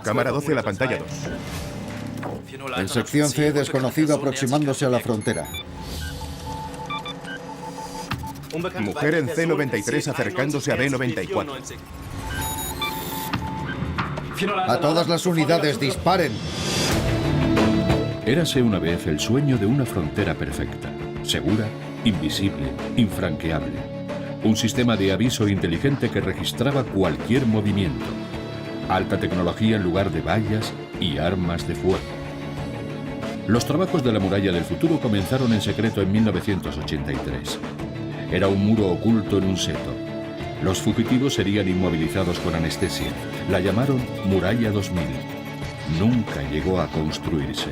Cámara 12 a la pantalla 2. En sección C, desconocido aproximándose a la frontera. Mujer en C93 acercándose a B94. A todas las unidades, disparen. Érase una vez el sueño de una frontera perfecta, segura, invisible, infranqueable. Un sistema de aviso inteligente que registraba cualquier movimiento. Alta tecnología en lugar de vallas y armas de fuego. Los trabajos de la muralla del futuro comenzaron en secreto en 1983. Era un muro oculto en un seto. Los fugitivos serían inmovilizados con anestesia. La llamaron Muralla 2000. Nunca llegó a construirse.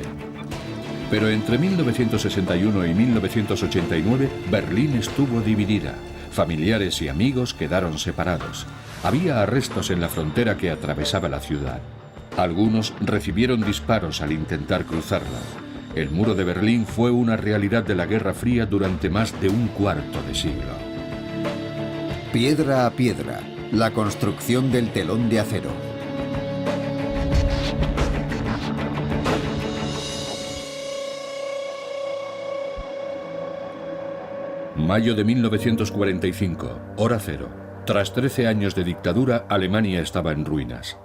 Pero entre 1961 y 1989, Berlín estuvo dividida. Familiares y amigos quedaron separados. Había arrestos en la frontera que atravesaba la ciudad. Algunos recibieron disparos al intentar cruzarla. El muro de Berlín fue una realidad de la Guerra Fría durante más de un cuarto de siglo. Piedra a piedra, la construcción del telón de acero. Mayo de 1945, hora cero. Tras 13 años de dictadura, Alemania estaba en ruinas.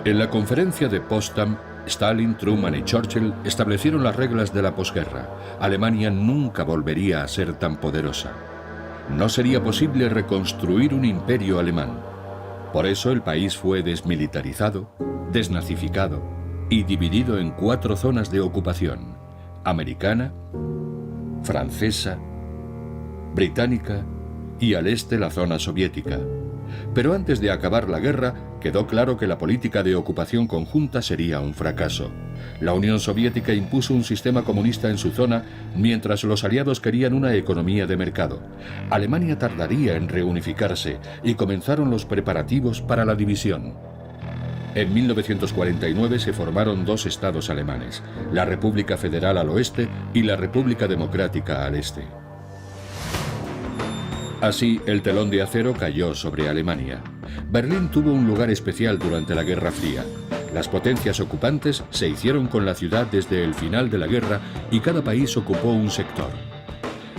En la conferencia de Potsdam, Stalin, Truman y Churchill establecieron las reglas de la posguerra. Alemania nunca volvería a ser tan poderosa. No sería posible reconstruir un imperio alemán. Por eso el país fue desmilitarizado, desnazificado y dividido en 4 zonas de ocupación: americana, francesa, británica y al este la zona soviética. Pero antes de acabar la guerra, quedó claro que la política de ocupación conjunta sería un fracaso. La Unión Soviética impuso un sistema comunista en su zona, mientras los aliados querían una economía de mercado. Alemania tardaría en reunificarse y comenzaron los preparativos para la división. En 1949 se formaron 2 estados alemanes, la República Federal al oeste y la República Democrática al este. Así, el telón de acero cayó sobre Alemania. Berlín tuvo un lugar especial durante la Guerra Fría. Las potencias ocupantes se hicieron con la ciudad desde el final de la guerra y cada país ocupó un sector.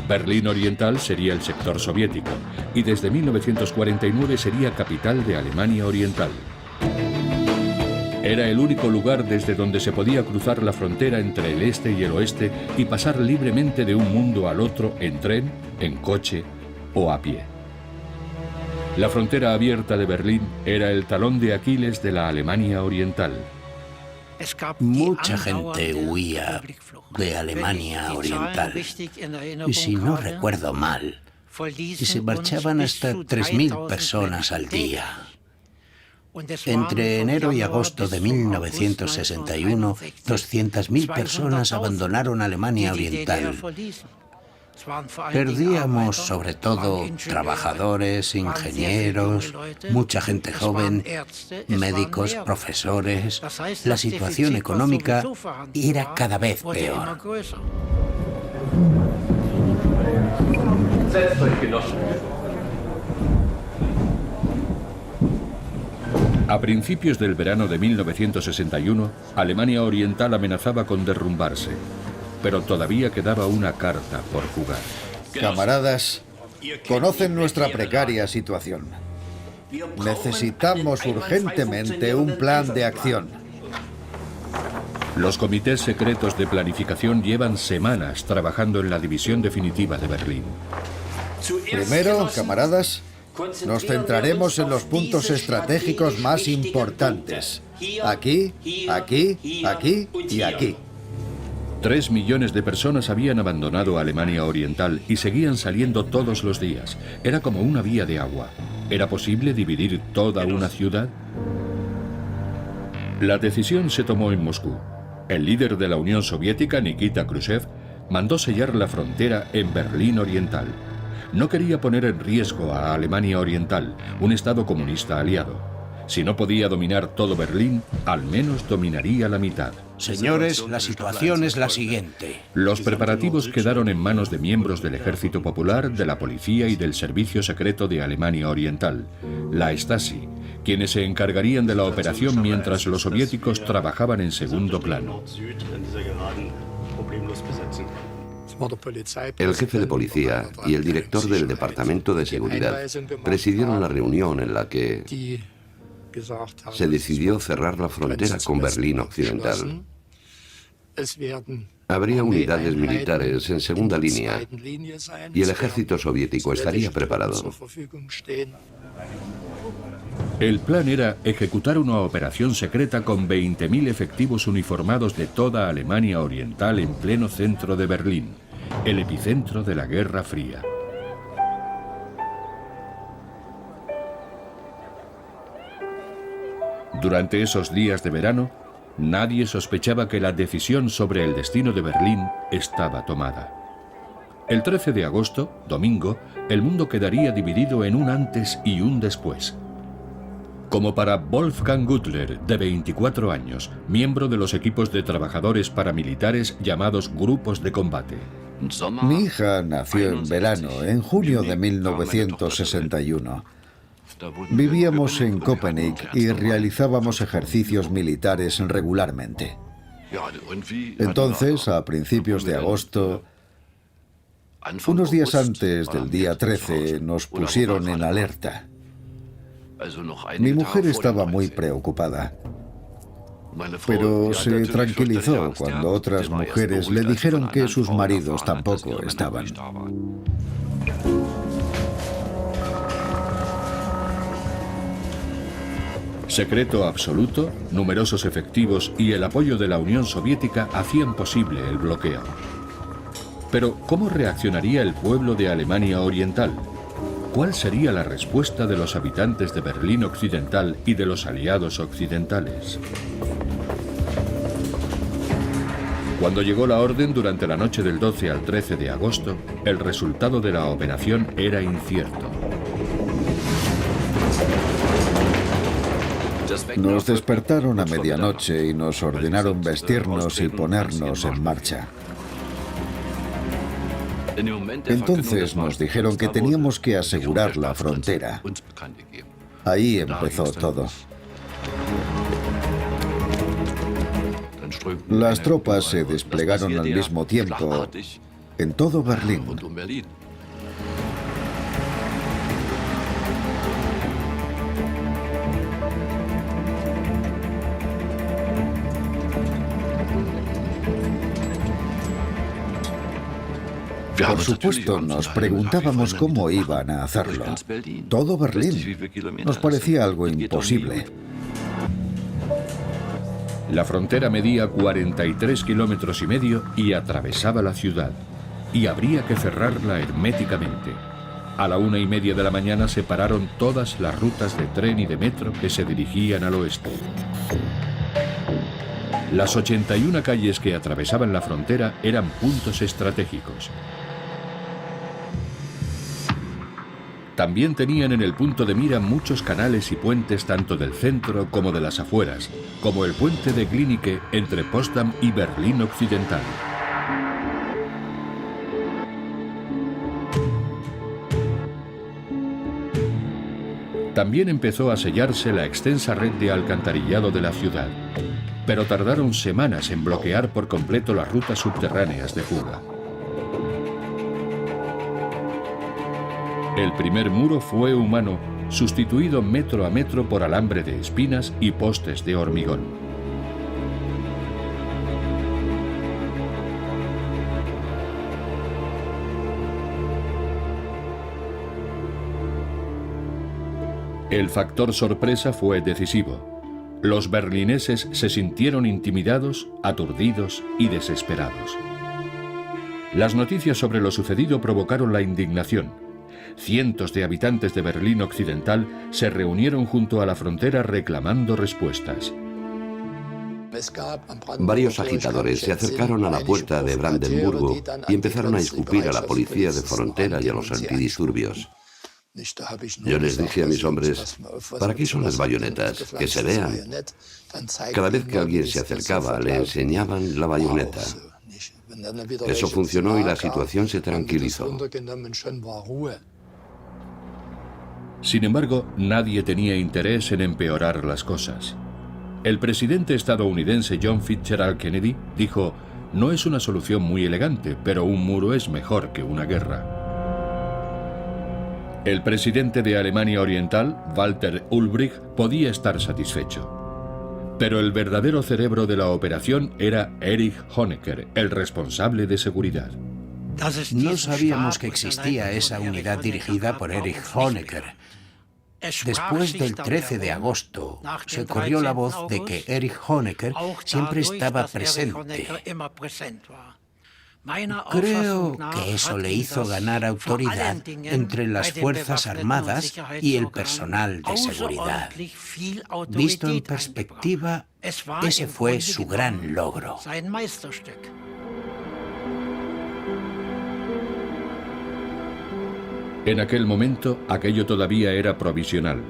Berlín Oriental sería el sector soviético y desde 1949 sería capital de Alemania Oriental. Era el único lugar desde donde se podía cruzar la frontera entre el este y el oeste y pasar libremente de un mundo al otro en tren, en coche o a pie. La frontera abierta de Berlín era el talón de Aquiles de la Alemania Oriental. Mucha gente huía de Alemania Oriental. Y si no recuerdo mal, se marchaban hasta 3.000 personas al día. Entre enero y agosto de 1961, 200.000 personas abandonaron Alemania Oriental. Perdíamos sobre todo trabajadores, ingenieros, mucha gente joven, médicos, profesores. La situación económica era cada vez peor. A principios del verano de 1961, Alemania Oriental amenazaba con derrumbarse, pero todavía quedaba una carta por jugar. Camaradas, conocen nuestra precaria situación. Necesitamos urgentemente un plan de acción. Los comités secretos de planificación llevan semanas trabajando en la división definitiva de Berlín. Primero, camaradas, nos centraremos en los puntos estratégicos más importantes. Aquí, aquí, aquí y aquí. 3 millones de personas habían abandonado Alemania Oriental y seguían saliendo todos los días. Era como una vía de agua. ¿Era posible dividir toda una ciudad? La decisión se tomó en Moscú. El líder de la Unión Soviética, Nikita Khrushchev, mandó sellar la frontera en Berlín Oriental. No quería poner en riesgo a Alemania Oriental, un estado comunista aliado. Si no podía dominar todo Berlín, al menos dominaría la mitad. Señores, la situación es la siguiente. Los preparativos quedaron en manos de miembros del Ejército Popular, de la Policía y del Servicio Secreto de Alemania Oriental, la Stasi, quienes se encargarían de la operación mientras los soviéticos trabajaban en segundo plano. El jefe de policía y el director del Departamento de Seguridad presidieron la reunión en la que se decidió cerrar la frontera con Berlín Occidental. Habría unidades militares en segunda línea y el ejército soviético estaría preparado. El plan era ejecutar una operación secreta con 20.000 efectivos uniformados de toda Alemania Oriental en pleno centro de Berlín, el epicentro de la Guerra Fría. Durante esos días de verano, nadie sospechaba que la decisión sobre el destino de Berlín estaba tomada. El 13 de agosto, domingo, el mundo quedaría dividido en un antes y un después. Como para Wolfgang Gutler, de 24 años, miembro de los equipos de trabajadores paramilitares llamados grupos de combate. Mi hija nació en verano, en junio de 1961. Vivíamos en Köpenick y realizábamos ejercicios militares regularmente. Entonces, a principios de agosto, unos días antes del día 13, nos pusieron en alerta. Mi mujer estaba muy preocupada, pero se tranquilizó cuando otras mujeres le dijeron que sus maridos tampoco estaban. Secreto absoluto, numerosos efectivos y el apoyo de la Unión Soviética hacían posible el bloqueo. Pero, ¿cómo reaccionaría el pueblo de Alemania Oriental? ¿Cuál sería la respuesta de los habitantes de Berlín Occidental y de los aliados occidentales? Cuando llegó la orden durante la noche del 12 al 13 de agosto, el resultado de la operación era incierto. Nos despertaron a medianoche y nos ordenaron vestirnos y ponernos en marcha. Entonces nos dijeron que teníamos que asegurar la frontera. Ahí empezó todo. Las tropas se desplegaron al mismo tiempo en todo Berlín. Por supuesto, nos preguntábamos cómo iban a hacerlo. Todo Berlín. Nos parecía algo imposible. La frontera medía 43,5 kilómetros y atravesaba la ciudad. Y habría que cerrarla herméticamente. A la 1:30 de la mañana se pararon todas las rutas de tren y de metro que se dirigían al oeste. Las 81 calles que atravesaban la frontera eran puntos estratégicos. También tenían en el punto de mira muchos canales y puentes tanto del centro como de las afueras, como el puente de Glienicke entre Potsdam y Berlín Occidental. También empezó a sellarse la extensa red de alcantarillado de la ciudad, pero tardaron semanas en bloquear por completo las rutas subterráneas de fuga. El primer muro fue humano, sustituido metro a metro por alambre de espinas y postes de hormigón. El factor sorpresa fue decisivo. Los berlineses se sintieron intimidados, aturdidos y desesperados. Las noticias sobre lo sucedido provocaron la indignación. Cientos de habitantes de Berlín Occidental se reunieron junto a la frontera reclamando respuestas. Varios agitadores se acercaron a la puerta de Brandenburgo y empezaron a escupir a la policía de frontera y a los antidisturbios. Yo les dije a mis hombres, ¿para qué son las bayonetas? Que se vean. Cada vez que alguien se acercaba, le enseñaban la bayoneta. Eso funcionó y la situación se tranquilizó. Sin embargo, nadie tenía interés en empeorar las cosas. El presidente estadounidense John Fitzgerald Kennedy dijo, no es una solución muy elegante, pero un muro es mejor que una guerra. El presidente de Alemania Oriental, Walter Ulbricht, podía estar satisfecho. Pero el verdadero cerebro de la operación era Erich Honecker, el responsable de seguridad. No sabíamos que existía esa unidad dirigida por Erich Honecker. Después del 13 de agosto, se corrió la voz de que Erich Honecker siempre estaba presente. Creo que eso le hizo ganar autoridad entre las Fuerzas Armadas y el personal de seguridad. Visto en perspectiva, ese fue su gran logro. En aquel momento, aquello todavía era provisional.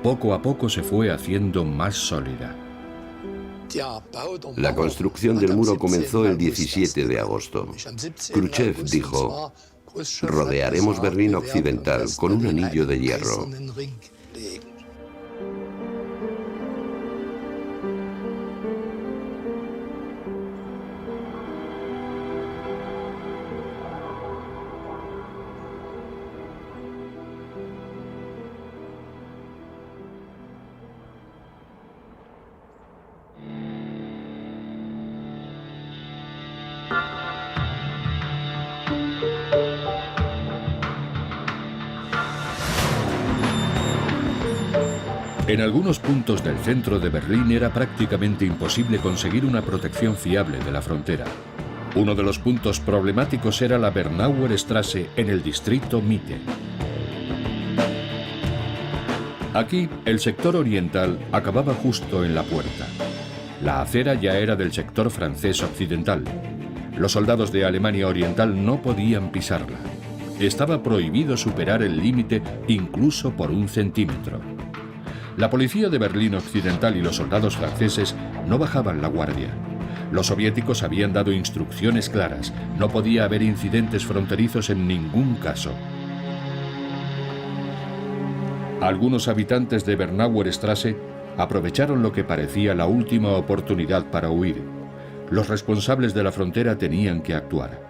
Poco a poco se fue haciendo más sólida. La construcción del muro comenzó el 17 de agosto. Khrushchev dijo, rodearemos Berlín Occidental con un anillo de hierro. En algunos puntos del centro de Berlín era prácticamente imposible conseguir una protección fiable de la frontera. Uno de los puntos problemáticos era la Bernauer Straße en el distrito Mitte. Aquí, el sector oriental acababa justo en la puerta. La acera ya era del sector francés occidental. Los soldados de Alemania Oriental no podían pisarla. Estaba prohibido superar el límite incluso por 1 centímetro. La policía de Berlín Occidental y los soldados franceses no bajaban la guardia. Los soviéticos habían dado instrucciones claras. No podía haber incidentes fronterizos en ningún caso. Algunos habitantes de Bernauer Straße aprovecharon lo que parecía la última oportunidad para huir. Los responsables de la frontera tenían que actuar.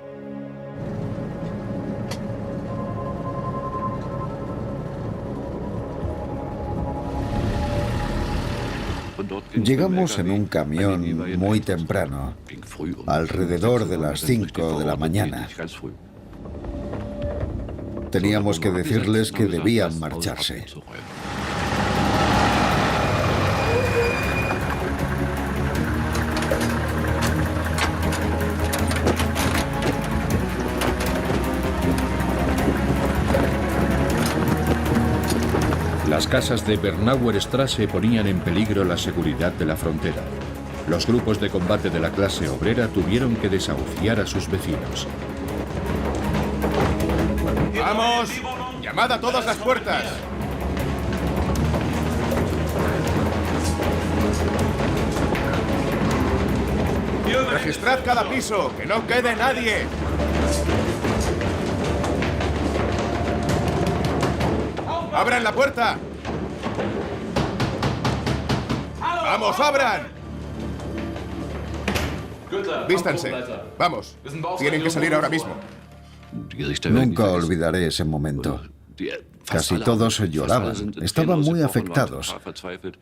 Llegamos en un camión muy temprano, alrededor de las 5 de la mañana. Teníamos que decirles que debían marcharse. Las casas de Bernauer Straße ponían en peligro la seguridad de la frontera. Los grupos de combate de la clase obrera tuvieron que desahuciar a sus vecinos. ¡Vamos! ¡Llamad a todas las puertas! ¡Registrad cada piso! ¡Que no quede nadie! ¡Abran la puerta! ¡Vamos, abran! Vístanse. Vamos. Tienen que salir ahora mismo. Nunca olvidaré ese momento. Casi todos lloraban. Estaban muy afectados.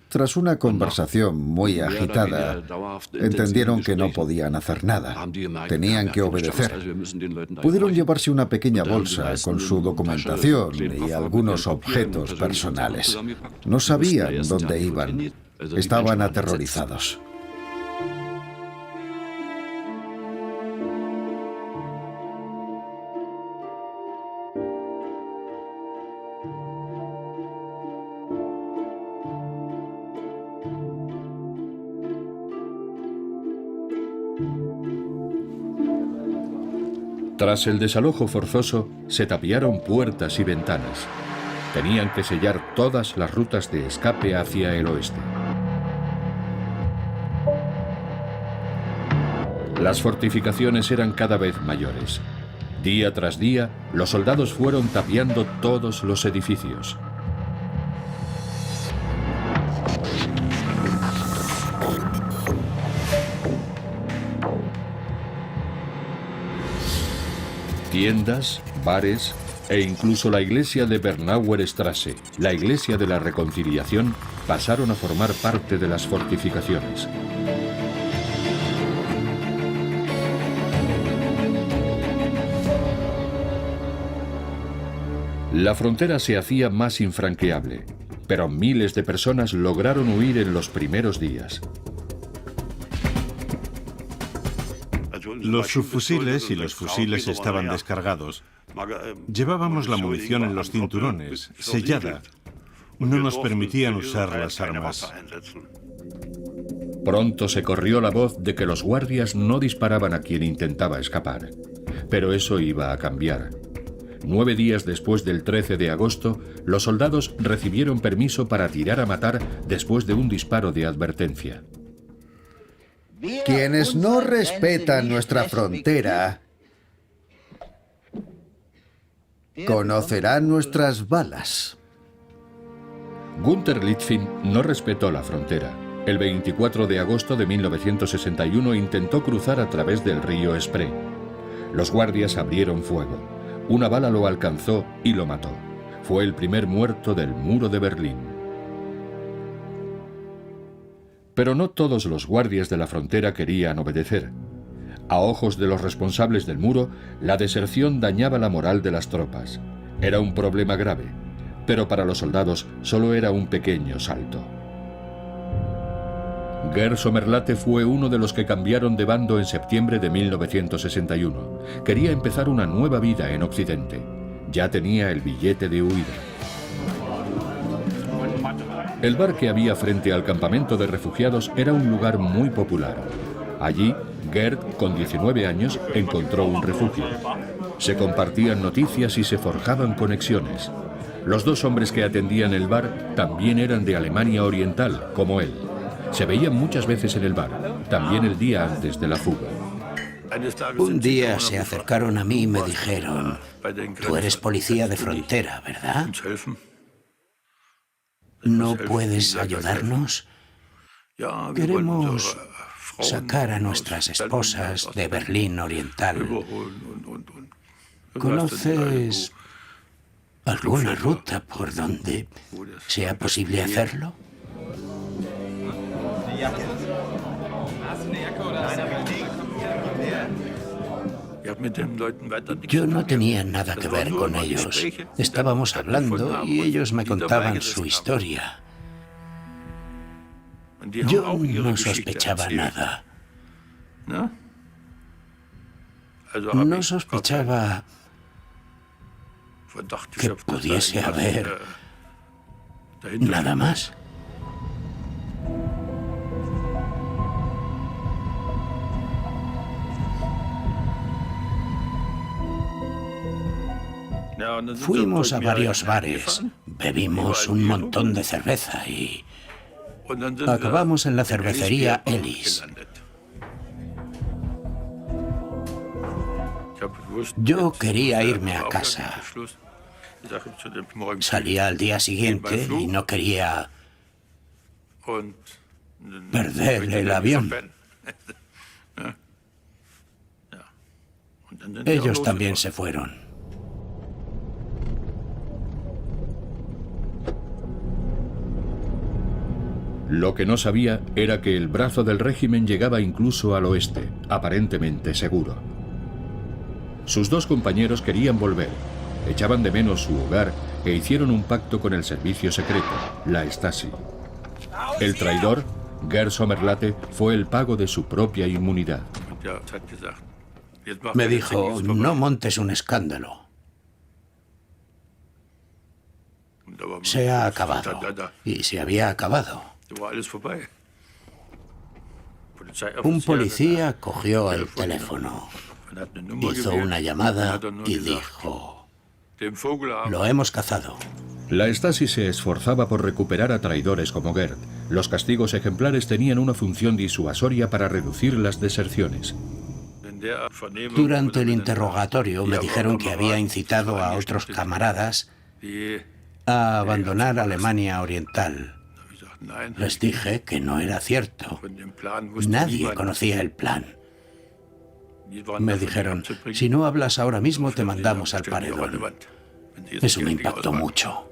Tras una conversación muy agitada, entendieron que no podían hacer nada. Tenían que obedecer. Pudieron llevarse una pequeña bolsa con su documentación y algunos objetos personales. No sabían dónde iban. Estaban aterrorizados. Tras el desalojo forzoso, se tapiaron puertas y ventanas. Tenían que sellar todas las rutas de escape hacia el oeste. Las fortificaciones eran cada vez mayores. Día tras día, los soldados fueron tapiando todos los edificios. Tiendas, bares e incluso la iglesia de Bernauer Straße, la iglesia de la Reconciliación, pasaron a formar parte de las fortificaciones. La frontera se hacía más infranqueable, pero miles de personas lograron huir en los primeros días. Los subfusiles y los fusiles estaban descargados. Llevábamos la munición en los cinturones, sellada. No nos permitían usar las armas. Pronto se corrió la voz de que los guardias no disparaban a quien intentaba escapar. Pero eso iba a cambiar. 9 días después del 13 de agosto, los soldados recibieron permiso para tirar a matar después de un disparo de advertencia. Quienes no respetan nuestra frontera conocerán nuestras balas. Günther Litfin no respetó la frontera. El 24 de agosto de 1961 intentó cruzar a través del río Spree. Los guardias abrieron fuego. Una bala lo alcanzó y lo mató. Fue el primer muerto del muro de Berlín. Pero no todos los guardias de la frontera querían obedecer. A ojos de los responsables del muro, la deserción dañaba la moral de las tropas. Era un problema grave, pero para los soldados solo era un pequeño salto. Gerd Sommerlatte fue uno de los que cambiaron de bando en septiembre de 1961. Quería empezar una nueva vida en Occidente. Ya tenía el billete de huida. El bar que había frente al campamento de refugiados era un lugar muy popular. Allí, Gerd, con 19 años, encontró un refugio. Se compartían noticias y se forjaban conexiones. Los 2 hombres que atendían el bar también eran de Alemania Oriental, como él. Se veían muchas veces en el bar, también el día antes de la fuga. Un día se acercaron a mí y me dijeron: «Tú eres policía de frontera, ¿verdad? ¿No puedes ayudarnos? Queremos sacar a nuestras esposas de Berlín Oriental. ¿Conoces alguna ruta por donde sea posible hacerlo?» Yo no tenía nada que ver con ellos. Estábamos hablando y ellos me contaban su historia. Yo no sospechaba nada. No sospechaba que pudiese haber nada más. Fuimos a varios bares, bebimos un montón de cerveza y acabamos en la cervecería Ellis. Yo quería irme a casa. Salía al día siguiente y no quería perder el avión. Ellos también se fueron. Lo que no sabía era que el brazo del régimen llegaba incluso al oeste, aparentemente seguro. Sus 2 compañeros querían volver, echaban de menos su hogar e hicieron un pacto con el servicio secreto, la Stasi. El traidor, Gerd Sommerlatte, fue el pago de su propia inmunidad. Me dijo: «No montes un escándalo. Se ha acabado». Y se había acabado. Un policía cogió el teléfono. Hizo una llamada y dijo: lo hemos cazado. La Stasi se esforzaba por recuperar a traidores como Gerd. Los castigos ejemplares tenían una función disuasoria para reducir las deserciones. Durante el interrogatorio me dijeron que había incitado a otros camaradas a abandonar Alemania Oriental. Les dije que no era cierto. Nadie conocía el plan. Me dijeron: si no hablas ahora mismo, te mandamos al paredón. Eso me impactó mucho.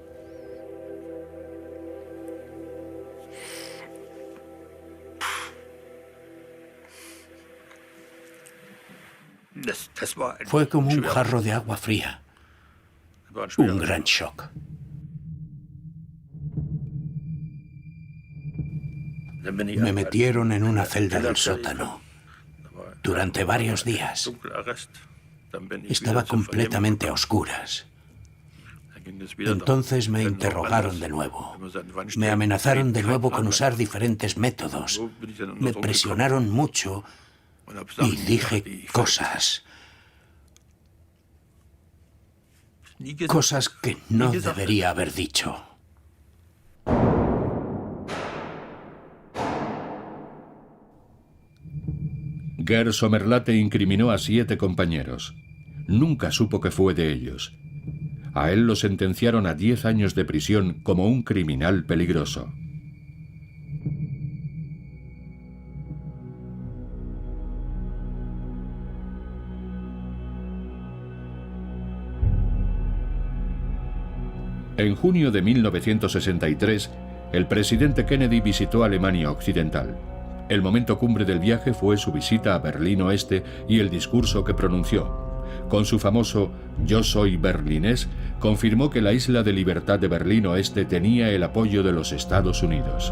Fue como un jarro de agua fría. Un gran shock. Me metieron en una celda del sótano. Durante varios días. Estaba completamente a oscuras. Entonces me interrogaron de nuevo. Me amenazaron de nuevo con usar diferentes métodos. Me presionaron mucho y dije cosas. Cosas que no debería haber dicho. Gerd Sommerlatte incriminó a 7 compañeros. Nunca supo que fue de ellos. A él lo sentenciaron a 10 años de prisión como un criminal peligroso. En junio de 1963, el presidente Kennedy visitó Alemania Occidental. El momento cumbre del viaje fue su visita a Berlín Oeste y el discurso que pronunció. Con su famoso «Yo soy berlinés», confirmó que la isla de libertad de Berlín Oeste tenía el apoyo de los Estados Unidos.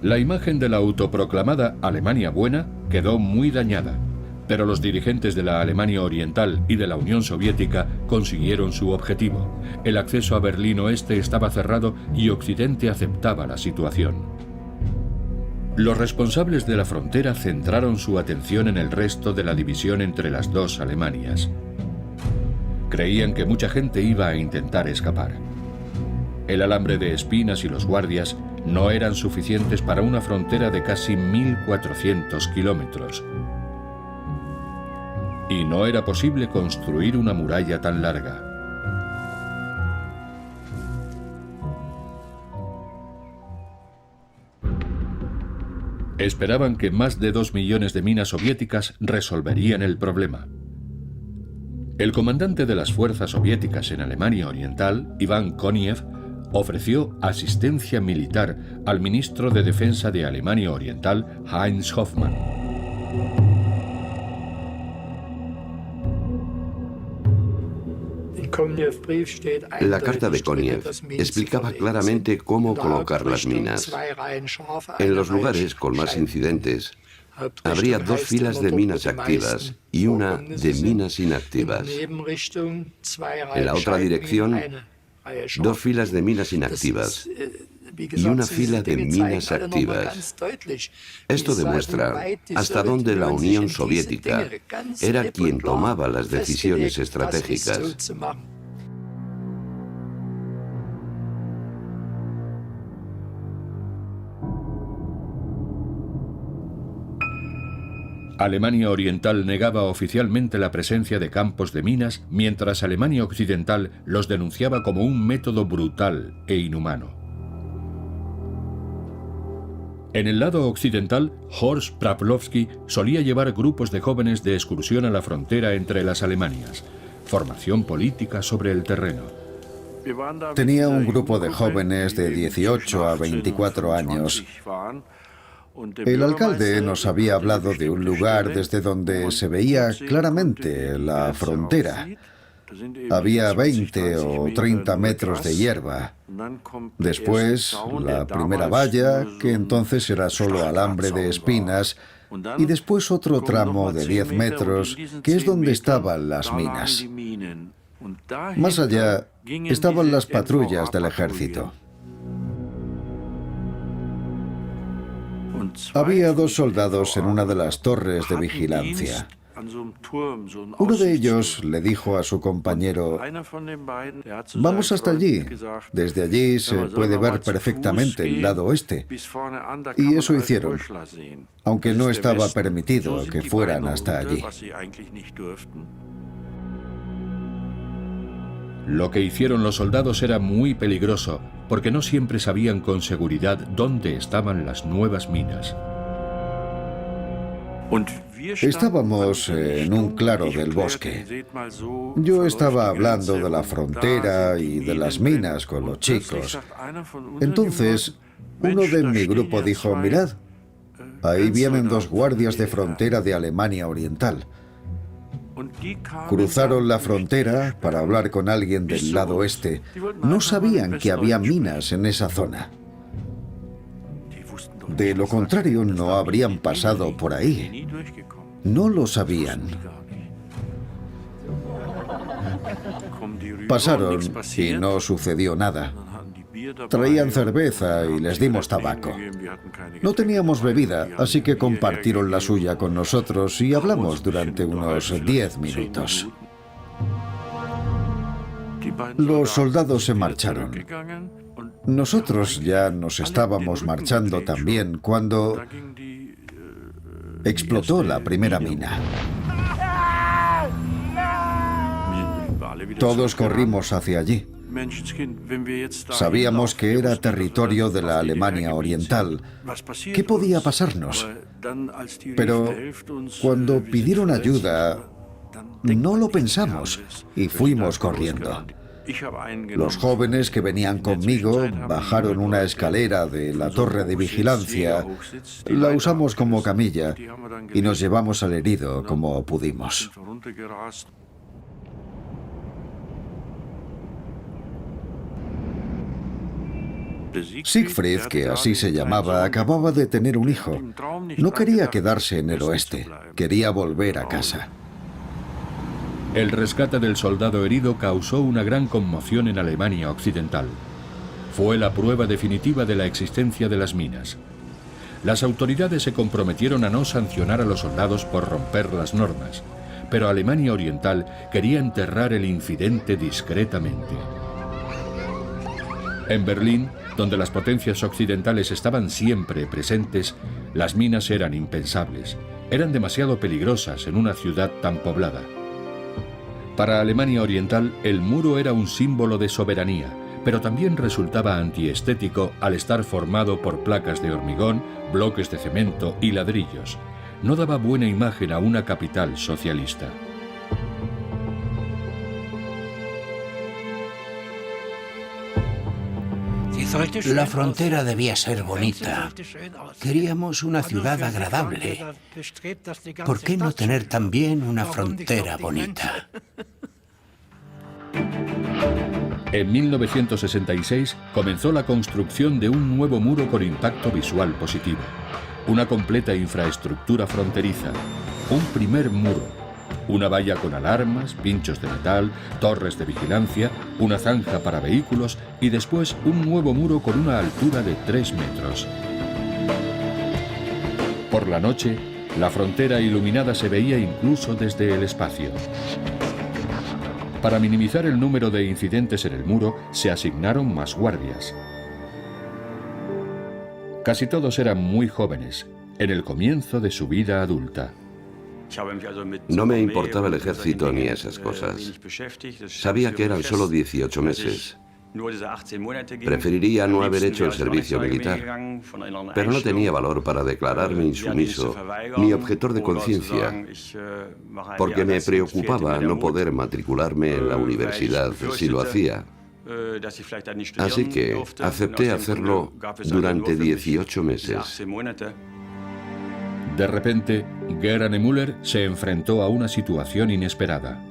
La imagen de la autoproclamada Alemania Buena quedó muy dañada, pero los dirigentes de la Alemania Oriental y de la Unión Soviética consiguieron su objetivo. El acceso a Berlín Oeste estaba cerrado y Occidente aceptaba la situación. Los responsables de la frontera centraron su atención en el resto de la división entre las dos Alemanias. Creían que mucha gente iba a intentar escapar. El alambre de espinas y los guardias no eran suficientes para una frontera de casi 1.400 kilómetros. Y no era posible construir una muralla tan larga. Esperaban que más de 2 millones de minas soviéticas resolverían el problema. El comandante de las fuerzas soviéticas en Alemania Oriental, Iván Koniev, ofreció asistencia militar al ministro de Defensa de Alemania Oriental, Heinz Hoffmann. La carta de Koniev explicaba claramente cómo colocar las minas. En los lugares con más incidentes, habría 2 filas de minas activas y una de minas inactivas. En la otra dirección, 2 filas de minas inactivas y una fila de minas activas. Esto demuestra hasta dónde la Unión Soviética era quien tomaba las decisiones estratégicas. Alemania Oriental negaba oficialmente la presencia de campos de minas, mientras Alemania Occidental los denunciaba como un método brutal e inhumano. En el lado occidental, Horst Pawlowski solía llevar grupos de jóvenes de excursión a la frontera entre las Alemanias, formación política sobre el terreno. Tenía un grupo de jóvenes de 18 a 24 años. El alcalde nos había hablado de un lugar desde donde se veía claramente la frontera. Había 20 o 30 metros de hierba. Después, la primera valla, que entonces era solo alambre de espinas, y después otro tramo de 10 metros, que es donde estaban las minas. Más allá estaban las patrullas del ejército. Había 2 soldados en una de las torres de vigilancia. Uno de ellos le dijo a su compañero: «Vamos hasta allí. Desde allí se puede ver perfectamente el lado oeste». Y eso hicieron, aunque no estaba permitido que fueran hasta allí. Lo que hicieron los soldados era muy peligroso, porque no siempre sabían con seguridad dónde estaban las nuevas minas. Estábamos en un claro del bosque. Yo estaba hablando de la frontera y de las minas con los chicos. Entonces, uno de mi grupo dijo: «Mirad, ahí vienen 2 guardias de frontera de Alemania Oriental». Cruzaron la frontera para hablar con alguien del lado oeste. No sabían que había minas en esa zona. De lo contrario, no habrían pasado por ahí. No lo sabían. Pasaron y no sucedió nada. Traían cerveza y les dimos tabaco. No teníamos bebida, así que compartieron la suya con nosotros y hablamos durante unos 10 minutos. Los soldados se marcharon. Nosotros ya nos estábamos marchando también cuando explotó la primera mina. Todos corrimos hacia allí. Sabíamos que era territorio de la Alemania Oriental. ¿Qué podía pasarnos? Pero cuando pidieron ayuda, no lo pensamos y fuimos corriendo. Los jóvenes que venían conmigo bajaron una escalera de la torre de vigilancia, la usamos como camilla y nos llevamos al herido como pudimos. Siegfried, que así se llamaba, acababa de tener un hijo. No quería quedarse en el oeste, quería volver a casa. El rescate del soldado herido causó una gran conmoción en Alemania Occidental. Fue la prueba definitiva de la existencia de las minas. Las autoridades se comprometieron a no sancionar a los soldados por romper las normas, pero Alemania Oriental quería enterrar el incidente discretamente. En Berlín, donde las potencias occidentales estaban siempre presentes, las minas eran impensables. Eran demasiado peligrosas en una ciudad tan poblada. Para Alemania Oriental, el muro era un símbolo de soberanía, pero también resultaba antiestético al estar formado por placas de hormigón, bloques de cemento y ladrillos. No daba buena imagen a una capital socialista. La frontera debía ser bonita. Queríamos una ciudad agradable. ¿Por qué no tener también una frontera bonita? En 1966 comenzó la construcción de un nuevo muro con impacto visual positivo. Una completa infraestructura fronteriza. Un primer muro. Una valla con alarmas, pinchos de metal, torres de vigilancia, una zanja para vehículos y después un nuevo muro con una altura de 3 metros. Por la noche, la frontera iluminada se veía incluso desde el espacio. Para minimizar el número de incidentes en el muro, se asignaron más guardias. Casi todos eran muy jóvenes, en el comienzo de su vida adulta. No me importaba el ejército ni esas cosas. Sabía que eran solo 18 meses. Preferiría no haber hecho el servicio militar, pero no tenía valor para declararme insumiso ni objetor de conciencia, porque me preocupaba no poder matricularme en la universidad si lo hacía. Así que acepté hacerlo durante 18 meses. De repente, Geraint Müller se enfrentó a una situación inesperada.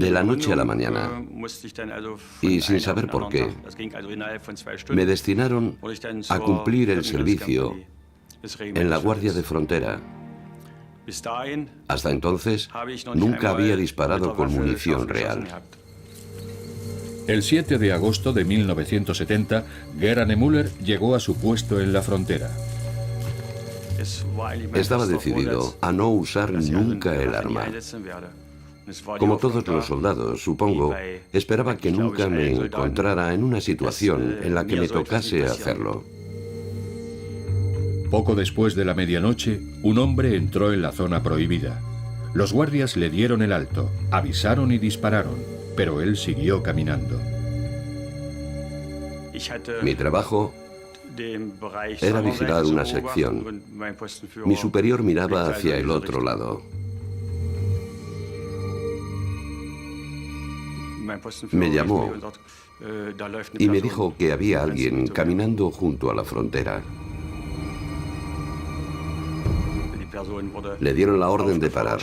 De la noche a la mañana, y sin saber por qué, me destinaron a cumplir el servicio en la Guardia de Frontera. Hasta entonces, nunca había disparado con munición real. El 7 de agosto de 1970, Geraint Müller llegó a su puesto en la frontera. Estaba decidido a no usar nunca el arma. Como todos los soldados, supongo, esperaba que nunca me encontrara en una situación en la que me tocase hacerlo. Poco después de la medianoche, un hombre entró en la zona prohibida. Los guardias le dieron el alto, avisaron y dispararon, pero él siguió caminando. Mi trabajo era vigilar una sección. Mi superior miraba hacia el otro lado. Me llamó y me dijo que había alguien caminando junto a la frontera. Le dieron la orden de parar.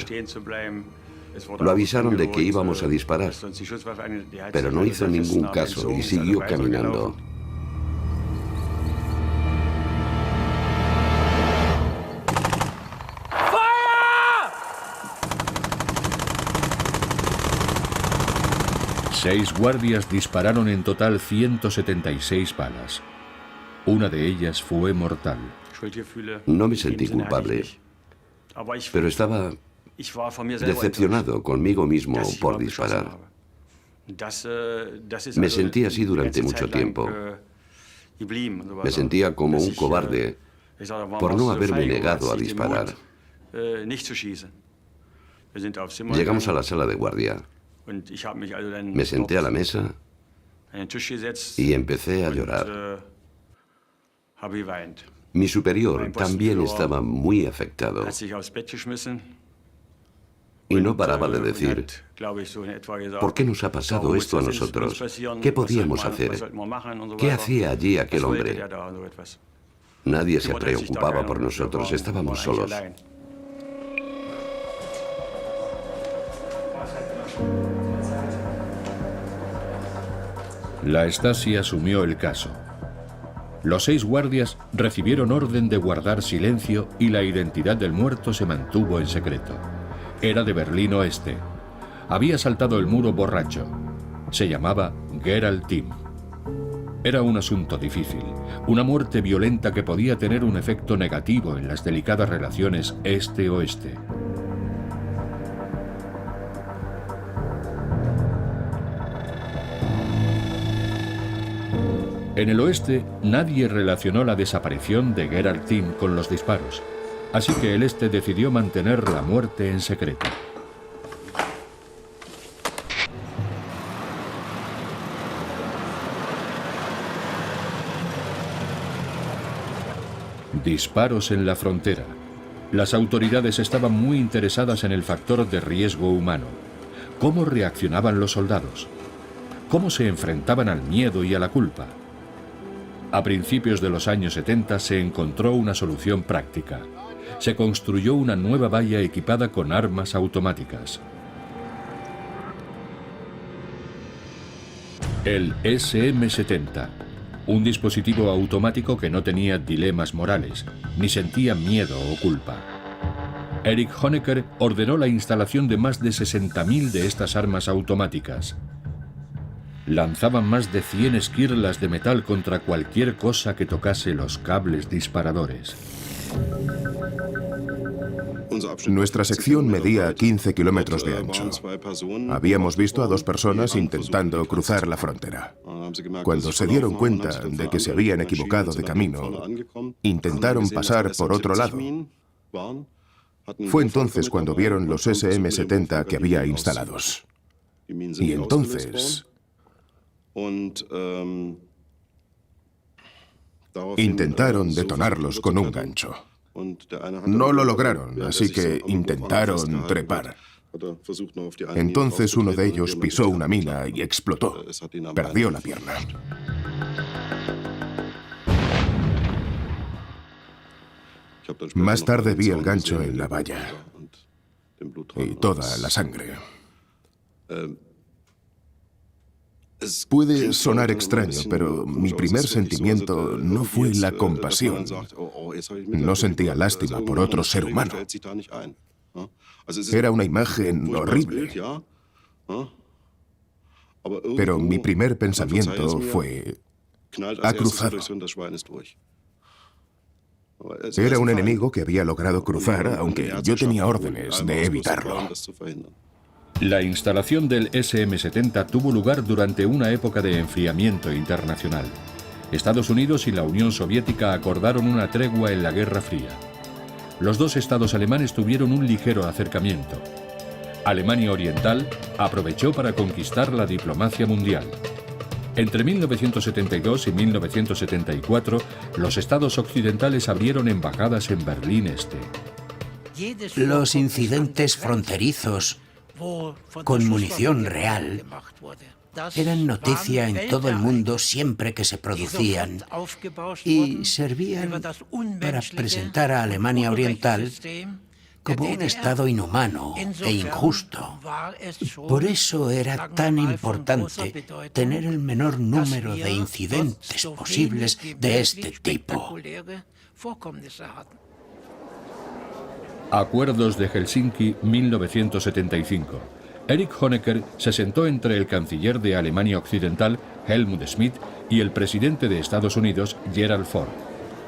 Lo avisaron de que íbamos a disparar, pero no hizo ningún caso y siguió caminando. Seis guardias dispararon en total 176 balas. Una de ellas fue mortal. No me sentí culpable, pero estaba decepcionado conmigo mismo por disparar. Me sentí así durante mucho tiempo. Me sentía como un cobarde por no haberme negado a disparar. Llegamos a la sala de guardia. Me senté a la mesa y empecé a llorar. Mi superior también estaba muy afectado y no paraba de decir: ¿por qué nos ha pasado esto a nosotros? ¿Qué podíamos hacer? ¿Qué hacía allí aquel hombre? Nadie se preocupaba por nosotros, estábamos solos. La Stasi asumió el caso. Los 6 guardias recibieron orden de guardar silencio y la identidad del muerto se mantuvo en secreto. Era de Berlín Oeste. Había saltado el muro borracho. Se llamaba Gerald Timm. Era un asunto difícil, una muerte violenta que podía tener un efecto negativo en las delicadas relaciones este-oeste. En el oeste, nadie relacionó la desaparición de Gerald Timm con los disparos, así que el este decidió mantener la muerte en secreto. Disparos en la frontera. Las autoridades estaban muy interesadas en el factor de riesgo humano. ¿Cómo reaccionaban los soldados? ¿Cómo se enfrentaban al miedo y a la culpa? A principios de los años 70 se encontró una solución práctica. Se construyó una nueva valla equipada con armas automáticas. El SM-70, un dispositivo automático que no tenía dilemas morales, ni sentía miedo o culpa. Erich Honecker ordenó la instalación de más de 60.000 de estas armas automáticas. Lanzaban más de 100 esquirlas de metal contra cualquier cosa que tocase los cables disparadores. Nuestra sección medía 15 kilómetros de ancho. Habíamos visto a 2 personas intentando cruzar la frontera. Cuando se dieron cuenta de que se habían equivocado de camino, intentaron pasar por otro lado. Fue entonces cuando vieron los SM-70 que había instalados. Y entonces intentaron detonarlos con un gancho. No lo lograron, así que intentaron trepar. Entonces uno de ellos pisó una mina y explotó. Perdió la pierna. Más tarde vi el gancho en la valla y toda la sangre. Puede sonar extraño, pero mi primer sentimiento no fue la compasión. No sentía lástima por otro ser humano. Era una imagen horrible. Pero mi primer pensamiento fue: ha cruzado. Era un enemigo que había logrado cruzar, aunque yo tenía órdenes de evitarlo. La instalación del SM-70 tuvo lugar durante una época de enfriamiento internacional. Estados Unidos y la Unión Soviética acordaron una tregua en la Guerra Fría. Los dos estados alemanes tuvieron un ligero acercamiento. Alemania Oriental aprovechó para conquistar la diplomacia mundial. Entre 1972 y 1974, los estados occidentales abrieron embajadas en Berlín Este. Los incidentes fronterizos con munición real eran noticia en todo el mundo siempre que se producían y servían para presentar a Alemania Oriental como un estado inhumano e injusto. Por eso era tan importante tener el menor número de incidentes posibles de este tipo. Acuerdos de Helsinki, 1975. Erich Honecker se sentó entre el canciller de Alemania Occidental, Helmut Schmidt, y el presidente de Estados Unidos, Gerald Ford.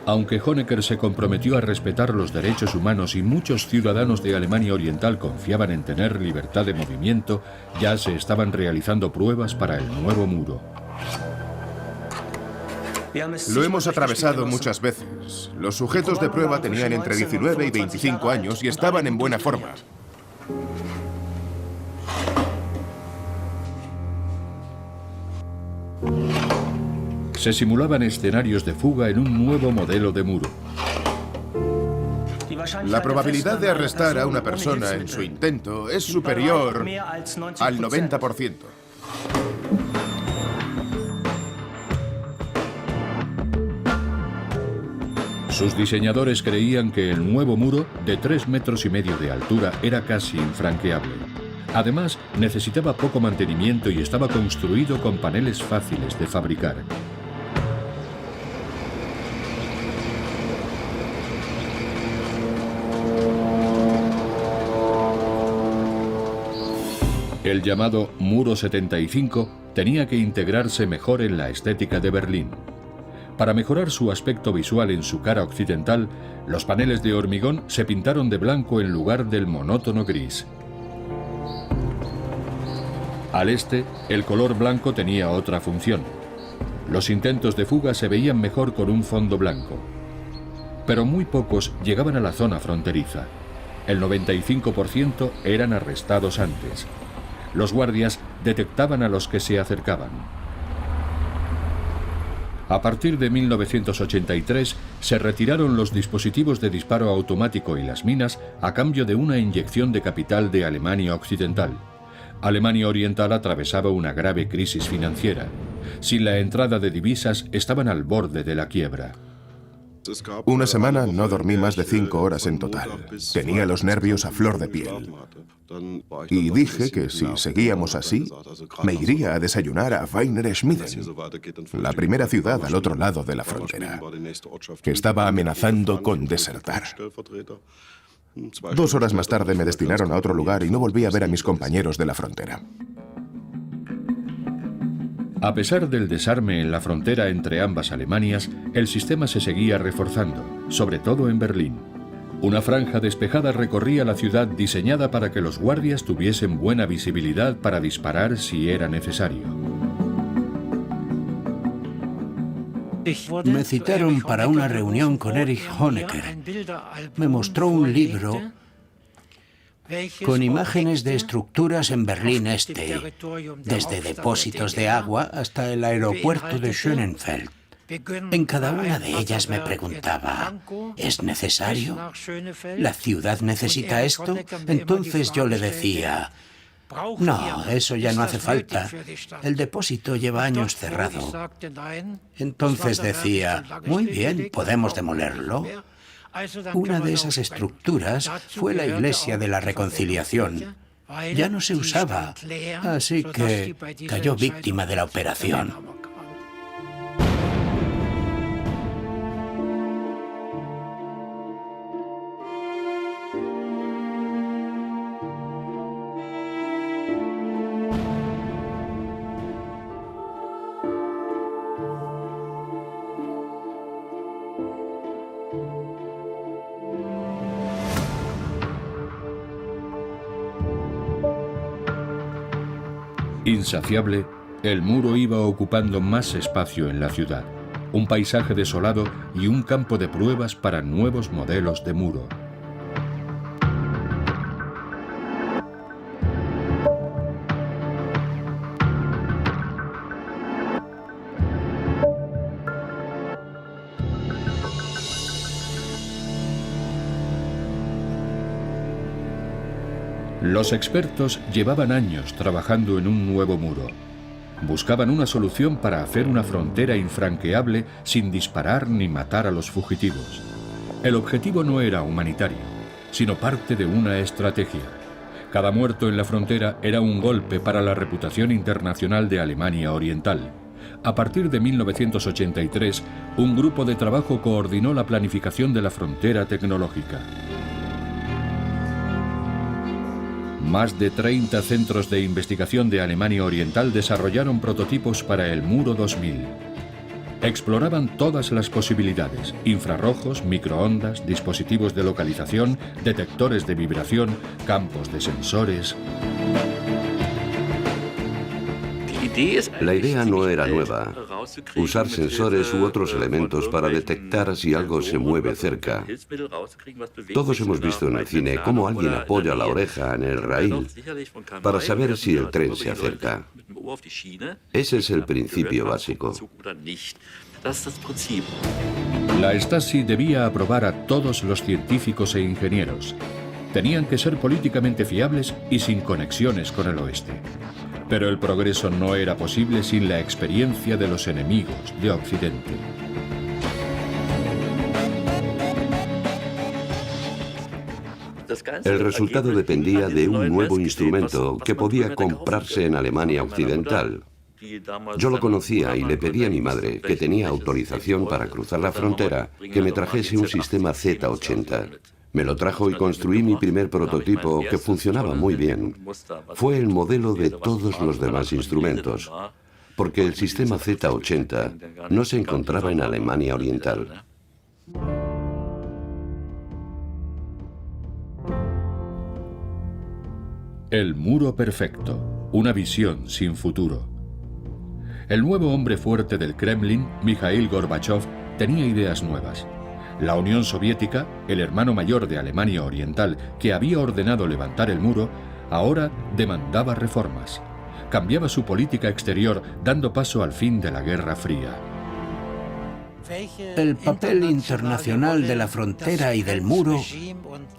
Aunque Honecker se comprometió a respetar los derechos humanos y muchos ciudadanos de Alemania Oriental confiaban en tener libertad de movimiento, ya se estaban realizando pruebas para el nuevo muro. Lo hemos atravesado muchas veces. Los sujetos de prueba tenían entre 19 y 25 años y estaban en buena forma. Se simulaban escenarios de fuga en un nuevo modelo de muro. La probabilidad de arrestar a una persona en su intento es superior al 90%. Sus diseñadores creían que el nuevo muro, de 3,5 metros de altura, era casi infranqueable. Además, necesitaba poco mantenimiento y estaba construido con paneles fáciles de fabricar. El llamado Muro 75 tenía que integrarse mejor en la estética de Berlín. Para mejorar su aspecto visual en su cara occidental, los paneles de hormigón se pintaron de blanco en lugar del monótono gris. Al este, el color blanco tenía otra función. Los intentos de fuga se veían mejor con un fondo blanco. Pero muy pocos llegaban a la zona fronteriza. El 95% eran arrestados antes. Los guardias detectaban a los que se acercaban. A partir de 1983 se retiraron los dispositivos de disparo automático y las minas a cambio de una inyección de capital de Alemania Occidental. Alemania Oriental atravesaba una grave crisis financiera. Sin la entrada de divisas estaban al borde de la quiebra. Una semana no dormí más de 5 horas en total. Tenía los nervios a flor de piel. Y dije que si seguíamos así, me iría a desayunar a Weiner Schmieden, la primera ciudad al otro lado de la frontera, que estaba amenazando con desertar. 2 horas más tarde me destinaron a otro lugar y no volví a ver a mis compañeros de la frontera. A pesar del desarme en la frontera entre ambas Alemanias, el sistema se seguía reforzando, sobre todo en Berlín. Una franja despejada recorría la ciudad diseñada para que los guardias tuviesen buena visibilidad para disparar si era necesario. Me citaron para una reunión con Erich Honecker. Me mostró un libro con imágenes de estructuras en Berlín Este, desde depósitos de agua hasta el aeropuerto de Schönefeld. En cada una de ellas me preguntaba, ¿es necesario? ¿La ciudad necesita esto? Entonces yo le decía, no, eso ya no hace falta. El depósito lleva años cerrado. Entonces decía, muy bien, podemos demolerlo. Una de esas estructuras fue la Iglesia de la Reconciliación. Ya no se usaba, así que cayó víctima de la operación. Insaciable, el muro iba ocupando más espacio en la ciudad, un paisaje desolado y un campo de pruebas para nuevos modelos de muro. Los expertos llevaban años trabajando en un nuevo muro. Buscaban una solución para hacer una frontera infranqueable sin disparar ni matar a los fugitivos. El objetivo no era humanitario, sino parte de una estrategia. Cada muerto en la frontera era un golpe para la reputación internacional de Alemania Oriental. A partir de 1983, un grupo de trabajo coordinó la planificación de la frontera tecnológica. Más de 30 centros de investigación de Alemania Oriental desarrollaron prototipos para el Muro 2000. Exploraban todas las posibilidades: infrarrojos, microondas, dispositivos de localización, detectores de vibración, campos de sensores. La idea no era nueva. Usar sensores u otros elementos para detectar si algo se mueve cerca. Todos hemos visto en el cine cómo alguien apoya la oreja en el raíl para saber si el tren se acerca. Ese es el principio básico. La Stasi debía aprobar a todos los científicos e ingenieros. Tenían que ser políticamente fiables y sin conexiones con el oeste. Pero el progreso no era posible sin la experiencia de los enemigos de Occidente. El resultado dependía de un nuevo instrumento que podía comprarse en Alemania Occidental. Yo lo conocía y le pedí a mi madre, que tenía autorización para cruzar la frontera, que me trajese un sistema Z80. Me lo trajo y construí mi primer prototipo, que funcionaba muy bien. Fue el modelo de todos los demás instrumentos, porque el sistema Z80 no se encontraba en Alemania Oriental. El muro perfecto, una visión sin futuro. El nuevo hombre fuerte del Kremlin, Mikhail Gorbachev, tenía ideas nuevas. La Unión Soviética, el hermano mayor de Alemania Oriental, que había ordenado levantar el muro, ahora demandaba reformas. Cambiaba su política exterior, dando paso al fin de la Guerra Fría. El papel internacional de la frontera y del muro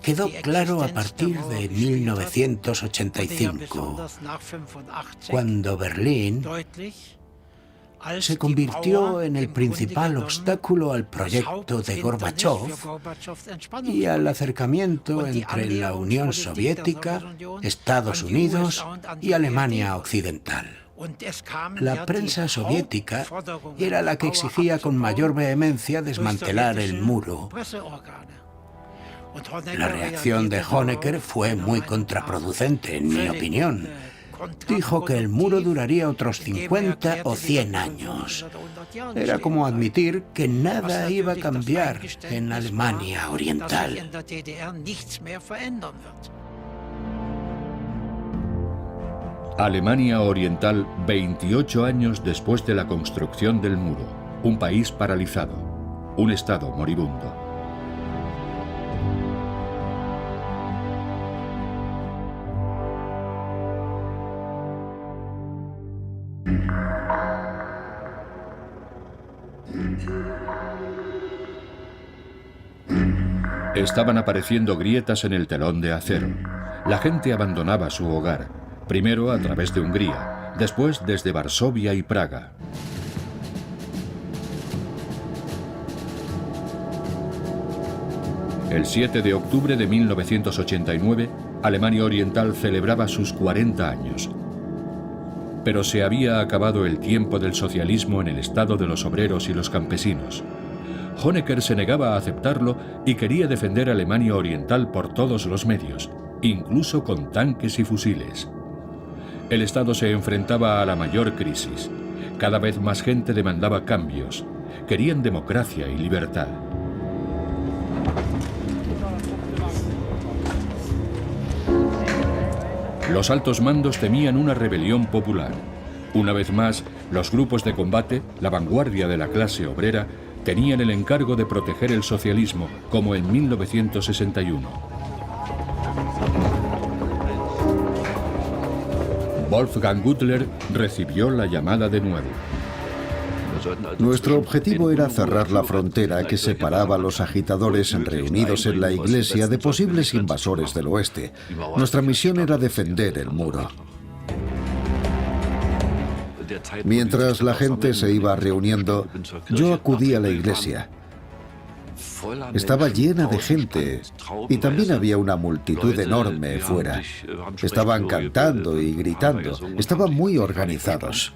quedó claro a partir de 1985, cuando Berlín se convirtió en el principal obstáculo al proyecto de Gorbachev y al acercamiento entre la Unión Soviética, Estados Unidos y Alemania Occidental. La prensa soviética era la que exigía con mayor vehemencia desmantelar el muro. La reacción de Honecker fue muy contraproducente, en mi opinión. Dijo que el muro duraría otros 50 o 100 años. Era como admitir que nada iba a cambiar en Alemania Oriental. Alemania Oriental, 28 años después de la construcción del muro. Un país paralizado. Un estado moribundo. Estaban apareciendo grietas en el telón de acero. La gente abandonaba su hogar, primero a través de Hungría, después desde Varsovia y Praga. El 7 de octubre de 1989, Alemania Oriental celebraba sus 40 años. Pero se había acabado el tiempo del socialismo en el estado de los obreros y los campesinos. Honecker se negaba a aceptarlo y quería defender a Alemania Oriental por todos los medios, incluso con tanques y fusiles. El Estado se enfrentaba a la mayor crisis. Cada vez más gente demandaba cambios. Querían democracia y libertad. Los altos mandos temían una rebelión popular. Una vez más, los grupos de combate, la vanguardia de la clase obrera, tenían el encargo de proteger el socialismo, como en 1961. Wolfgang Gutler recibió la llamada de nuevo. Nuestro objetivo era cerrar la frontera que separaba a los agitadores reunidos en la iglesia de posibles invasores del oeste. Nuestra misión era defender el muro. Mientras la gente se iba reuniendo, yo acudí a la iglesia. Estaba llena de gente y también había una multitud enorme fuera. Estaban cantando y gritando, estaban muy organizados.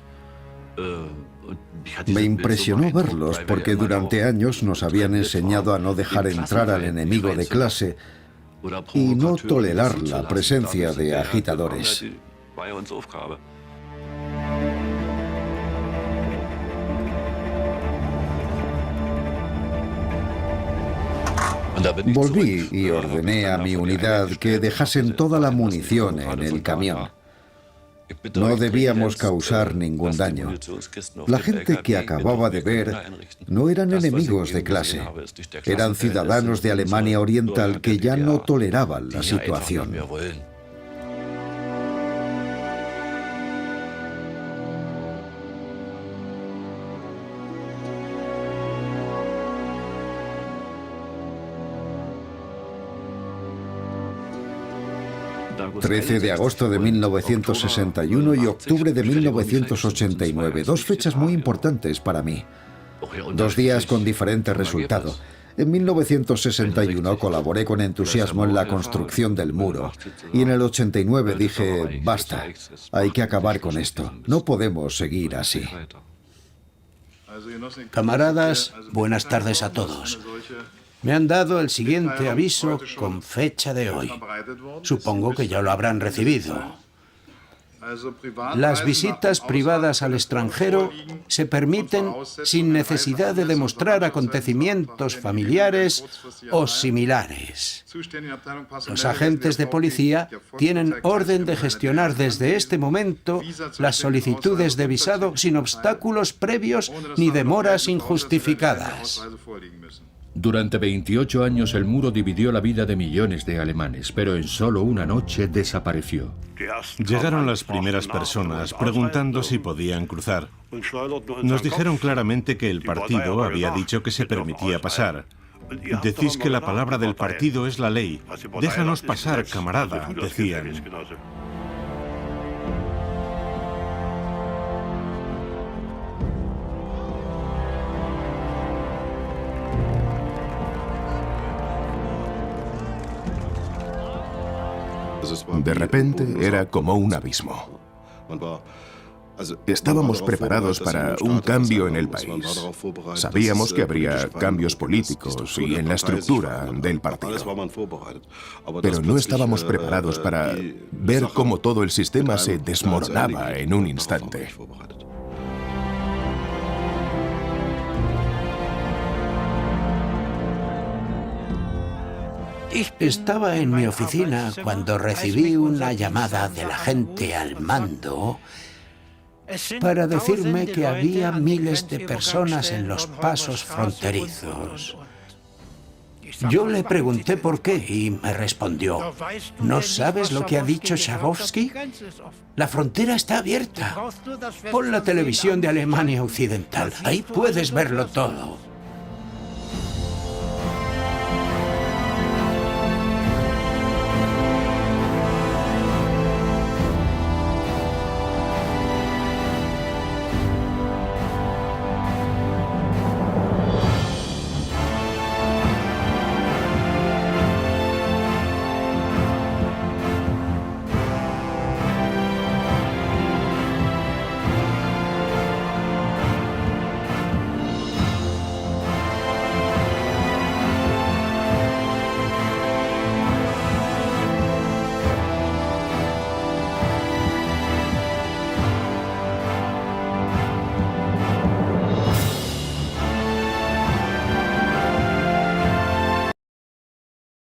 Me impresionó verlos porque durante años nos habían enseñado a no dejar entrar al enemigo de clase y no tolerar la presencia de agitadores. Volví y ordené a mi unidad que dejasen toda la munición en el camión. No debíamos causar ningún daño. La gente que acababa de ver no eran enemigos de clase. Eran ciudadanos de Alemania Oriental que ya no toleraban la situación. ...13 de agosto de 1961 y octubre de 1989, dos fechas muy importantes para mí. 2 días con diferente resultado. En 1961 colaboré con entusiasmo en la construcción del muro y en el 89 dije, basta, hay que acabar con esto, no podemos seguir así. Camaradas, buenas tardes a todos. Me han dado el siguiente aviso con fecha de hoy. Supongo que ya lo habrán recibido. Las visitas privadas al extranjero se permiten sin necesidad de demostrar acontecimientos familiares o similares. Los agentes de policía tienen orden de gestionar desde este momento las solicitudes de visado sin obstáculos previos ni demoras injustificadas. Durante 28 años el muro dividió la vida de millones de alemanes, pero en solo una noche desapareció. Llegaron las primeras personas preguntando si podían cruzar. Nos dijeron claramente que el partido había dicho que se permitía pasar. Decís que la palabra del partido es la ley. Déjanos pasar, camarada, decían. De repente era como un abismo. Estábamos preparados para un cambio en el país. Sabíamos que habría cambios políticos y en la estructura del partido. Pero no estábamos preparados para ver cómo todo el sistema se desmoronaba en un instante. Estaba en mi oficina cuando recibí una llamada del agente al mando para decirme que había miles de personas en los pasos fronterizos. Yo le pregunté por qué y me respondió, ¿no sabes lo que ha dicho Schabowski? La frontera está abierta. Pon la televisión de Alemania Occidental, ahí puedes verlo todo.